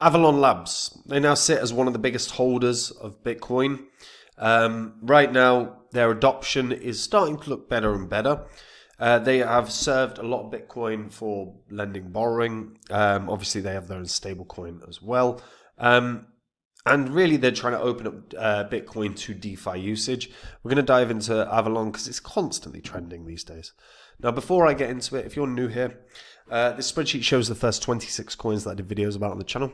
Avalon Labs. They now sit as one of the biggest holders of Bitcoin. Right now, their adoption is starting to look better and better. They have served a lot of Bitcoin for lending, borrowing. Obviously, they have their own stablecoin as well. And really, they're trying to open up Bitcoin to DeFi usage. We're going to dive into Avalon because it's constantly trending these days. Now, before I get into it, if you're new here, this spreadsheet shows the first 26 coins that I did videos about on the channel.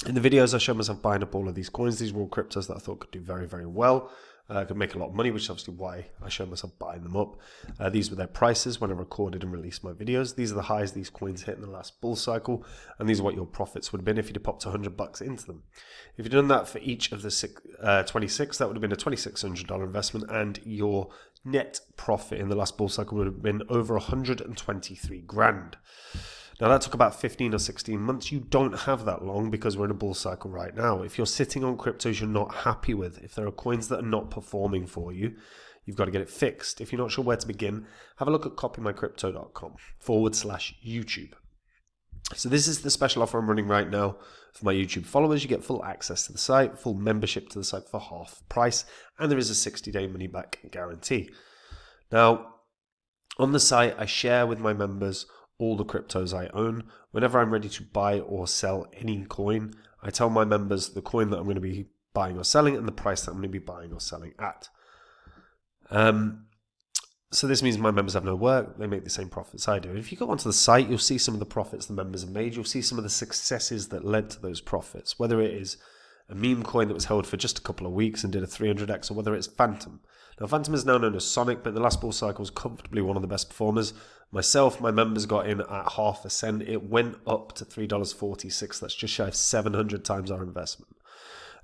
In the videos, I showed myself buying up all of these coins. These were all cryptos that I thought could do very, very well. Could make a lot of money, which is obviously why I showed myself buying them up. These were their prices when I recorded and released my videos. These are the highs these coins hit in the last bull cycle, and these are what your profits would have been if you'd have popped $100 into them. If you'd done that for each of the 26, that would have been a $2,600 investment, and your net profit in the last bull cycle would have been over 123 grand. Now, that took about 15 or 16 months. You don't have that long because we're in a bull cycle right now. If you're sitting on cryptos you're not happy with, if there are coins that are not performing for you, you've got to get it fixed. If you're not sure where to begin, have a look at copymycrypto.com/YouTube. So this is the special offer I'm running right now for my YouTube followers. You get full access to the site, full membership to the site for half price, and there is a 60-day money-back guarantee. Now, on the site, I share with my members all the cryptos I own. Whenever I'm ready to buy or sell any coin, I tell my members the coin that I'm going to be buying or selling and the price that I'm going to be buying or selling at. So this means my members have no work. They make the same profits I do. If you go onto the site, you'll see some of the profits the members have made. You'll see some of the successes that led to those profits, whether it is a meme coin that was held for just a couple of weeks and did a 300x, or whether it's Phantom. Now, Phantom is now known as Sonic, but in the last bull cycle was comfortably one of the best performers. Myself, my members got in at half a cent. It went up to $3.46. That's just shy of 700 times our investment.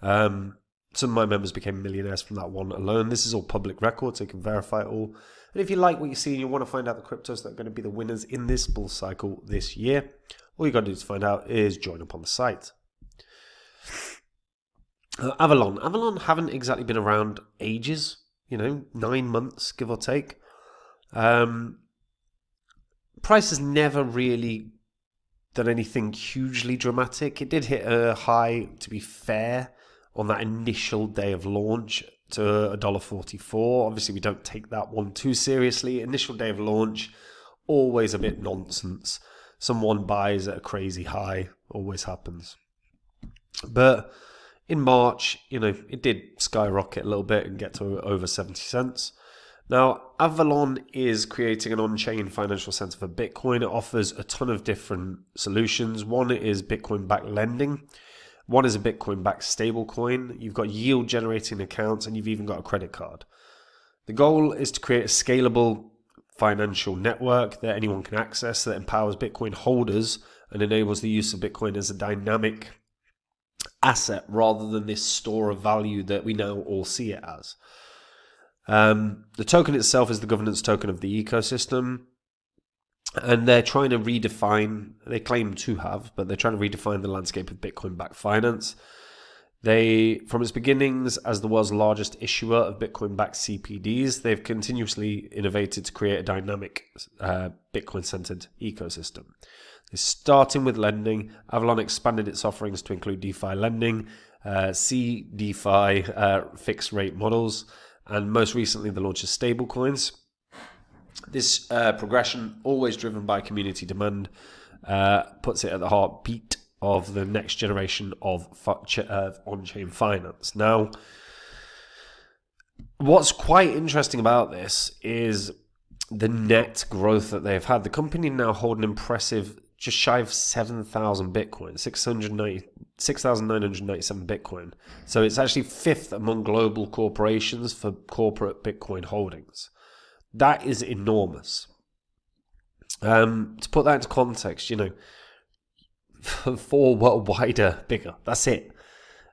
Some of my members became millionaires from that one alone. This is all public record, so you can verify it all. And if you like what you see and you want to find out the cryptos that are going to be the winners in this bull cycle this year, all you got to do to find out is join up on the site. Avalon haven't exactly been around ages, 9 months, give or take. Price has never really done anything hugely dramatic. It did hit a high, to be fair, on that initial day of launch to $1.44. Obviously, we don't take that one too seriously. Initial day of launch, always a bit nonsense. Someone buys at a crazy high, always happens. But in March, it did skyrocket a little bit and get to over 70 cents. Now, Avalon is creating an on-chain financial center for Bitcoin. It offers a ton of different solutions. One is Bitcoin-backed lending. One is a Bitcoin-backed stablecoin. You've got yield-generating accounts, and you've even got a credit card. The goal is to create a scalable financial network that anyone can access that empowers Bitcoin holders and enables the use of Bitcoin as a dynamic asset rather than this store of value that we now all see it as. The token itself is the governance token of the ecosystem, and they're trying to redefine, they claim to have, but they're trying to redefine the landscape of Bitcoin-backed finance. They, from its beginnings as the world's largest issuer of Bitcoin-backed CPDs, they've continuously innovated to create a dynamic Bitcoin-centered ecosystem. Starting with lending, Avalon expanded its offerings to include DeFi lending, CDeFi fixed rate models, and most recently the launch of stablecoins. This progression, always driven by community demand, puts it at the heartbeat of the next generation of on-chain finance. Now, what's quite interesting about this is the net growth that they've had. The company now hold an impressive just shy of 7,000 Bitcoin, 6,997 Bitcoin. So it's actually fifth among global corporations for corporate Bitcoin holdings. That is enormous. To put that into context, for wider, bigger, that's it.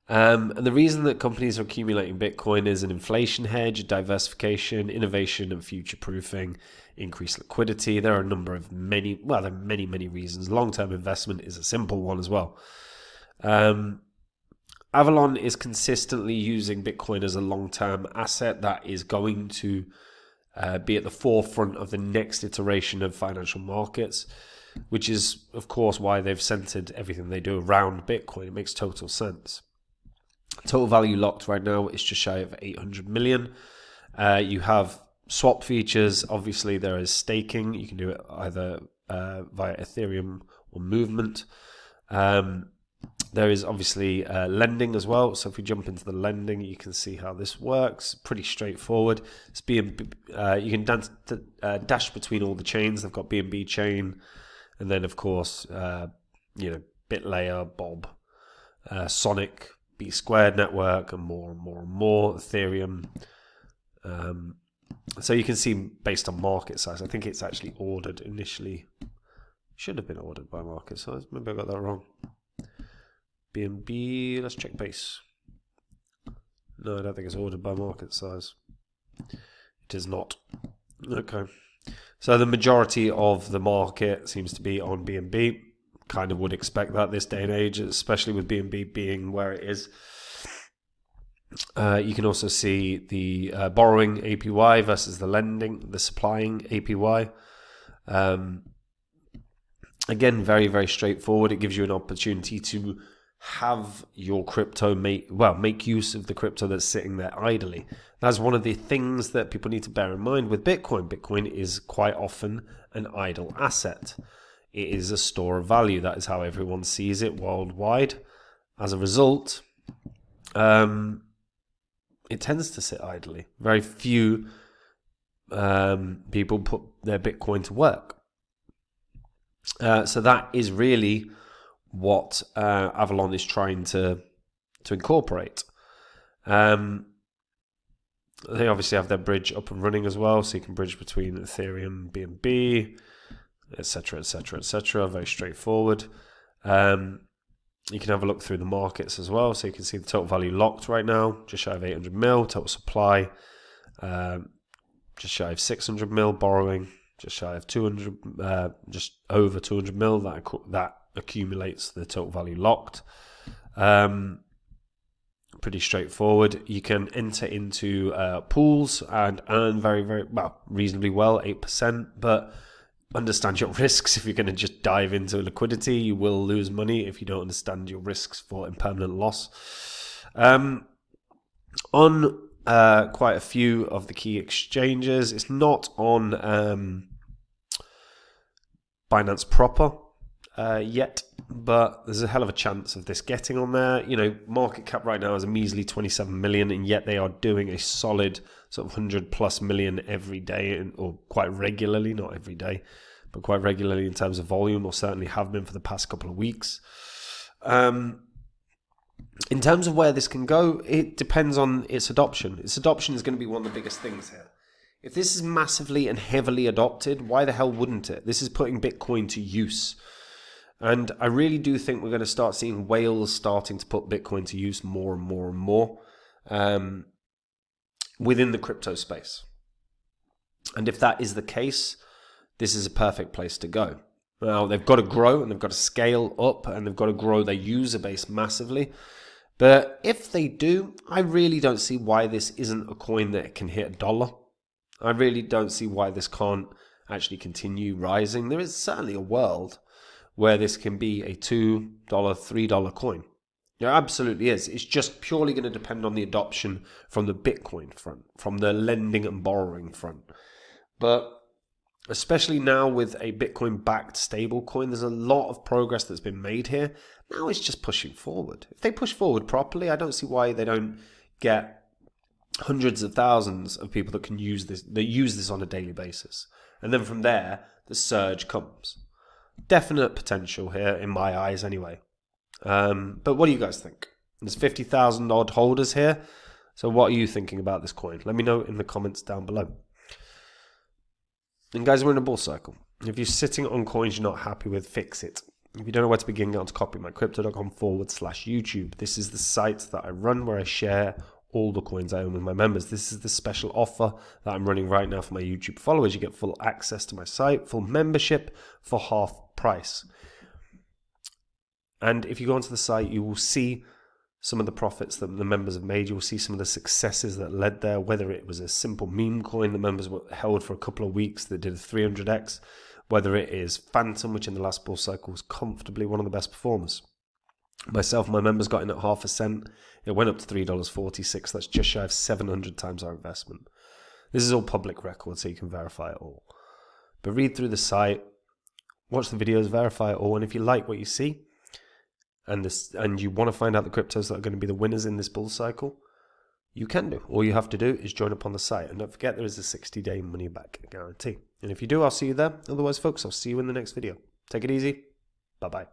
And the reason that companies are accumulating Bitcoin is an inflation hedge, diversification, innovation, and future-proofing, increased liquidity. There are a number of many reasons. Long-term investment is a simple one as well. Avalon is consistently using Bitcoin as a long-term asset that is going to be at the forefront of the next iteration of financial markets. which is, of course, why they've centered everything they do around Bitcoin. It makes total sense. Total value locked right now is just shy of 800 million. You have swap features. Obviously, there is staking. You can do it either via Ethereum or Movement. There is obviously lending as well. So if we jump into the lending, you can see how this works. Pretty straightforward. It's you can dash between all the chains. They've got BNB chain, and then of course, BitLayer, Bob, Sonic, B Squared network, and more and more and more. Ethereum. So you can see based on market size. I think it's actually ordered initially. Should have been ordered by market size. Maybe I got that wrong. BNB, let's check base. No, I don't think it's ordered by market size. It is not. Okay. So the majority of the market seems to be on BNB. Kind of would expect that this day and age, especially with BNB being where it is. You can also see the borrowing APY versus the lending, the supplying APY. Again, very, very straightforward. It gives you an opportunity to have your crypto make use of the crypto that's sitting there idly. That's one of the things that people need to bear in mind with Bitcoin. Bitcoin is quite often an idle asset. It is a store of value. That is how everyone sees it worldwide. As a result, it tends to sit idly. Very few people put their Bitcoin to work. So that is really what Avalon is trying to incorporate. They obviously have their bridge up and running as well, so you can bridge between Ethereum, BNB, etc., etc., etc. Very straightforward. You can have a look through the markets as well, so you can see the total value locked right now, just shy of 800 mil. Total supply, just shy of 600 mil. Borrowing, just shy of 200, just over 200 mil. That accumulates the total value locked. Pretty straightforward. You can enter into pools and earn very, very reasonably well, 8%, but understand your risks. If you're going to just dive into liquidity, you will lose money if you don't understand your risks for impermanent loss. On quite a few of the key exchanges, it's not on Binance proper yet, but there's a hell of a chance of this getting on there. Market cap right now is a measly 27 million, and yet they are doing a solid sort of 100 plus million every day, or quite regularly, not every day, but quite regularly in terms of volume, or certainly have been for the past couple of weeks. In terms of where this can go, it depends on its adoption. Its adoption is going to be one of the biggest things here. If this is massively and heavily adopted, why the hell wouldn't it? This is putting Bitcoin to use. And I really do think we're going to start seeing whales starting to put Bitcoin to use more and more and more within the crypto space. And if that is the case, this is a perfect place to go. Now, they've got to grow and they've got to scale up and they've got to grow their user base massively. But if they do, I really don't see why this isn't a coin that can hit $1. I really don't see why this can't actually continue rising. There is certainly a world where this can be a $2, $3 coin. There absolutely is. It's just purely going to depend on the adoption from the Bitcoin front, from the lending and borrowing front. But especially now with a Bitcoin-backed stablecoin, there's a lot of progress that's been made here. Now it's just pushing forward. If they push forward properly, I don't see why they don't get hundreds of thousands of people that can use this. They use this on a daily basis, and then from there, the surge comes. Definite potential here in my eyes, anyway. But what do you guys think? There's 50,000 odd holders here. So what are you thinking about this coin? Let me know in the comments down below. And guys, we're in a bull cycle. If you're sitting on coins you're not happy with, fix it. If you don't know where to begin, get onto copymycrypto.com/YouTube. This is the site that I run where I share all the coins I own with my members. This is the special offer that I'm running right now for my YouTube followers. You get full access to my site, full membership for half price. And if you go onto the site, you will see some of the profits that the members have made. You'll see some of the successes that led there, whether it was a simple meme coin the members were held for a couple of weeks that did a 300x, whether it is Phantom, which in the last bull cycle was comfortably one of the best performers. Myself and my members got in at 0.5 cent. It went up to $3.46. That's just shy of 700 times our investment. This is all public record, so you can verify it all. But read through the site, watch the videos, verify it all, and if you like what you see, and you want to find out the cryptos that are going to be the winners in this bull cycle, you can do. All you have to do is join up on the site. And don't forget, there is a 60-day money-back guarantee. And if you do, I'll see you there. Otherwise, folks, I'll see you in the next video. Take it easy. Bye-bye.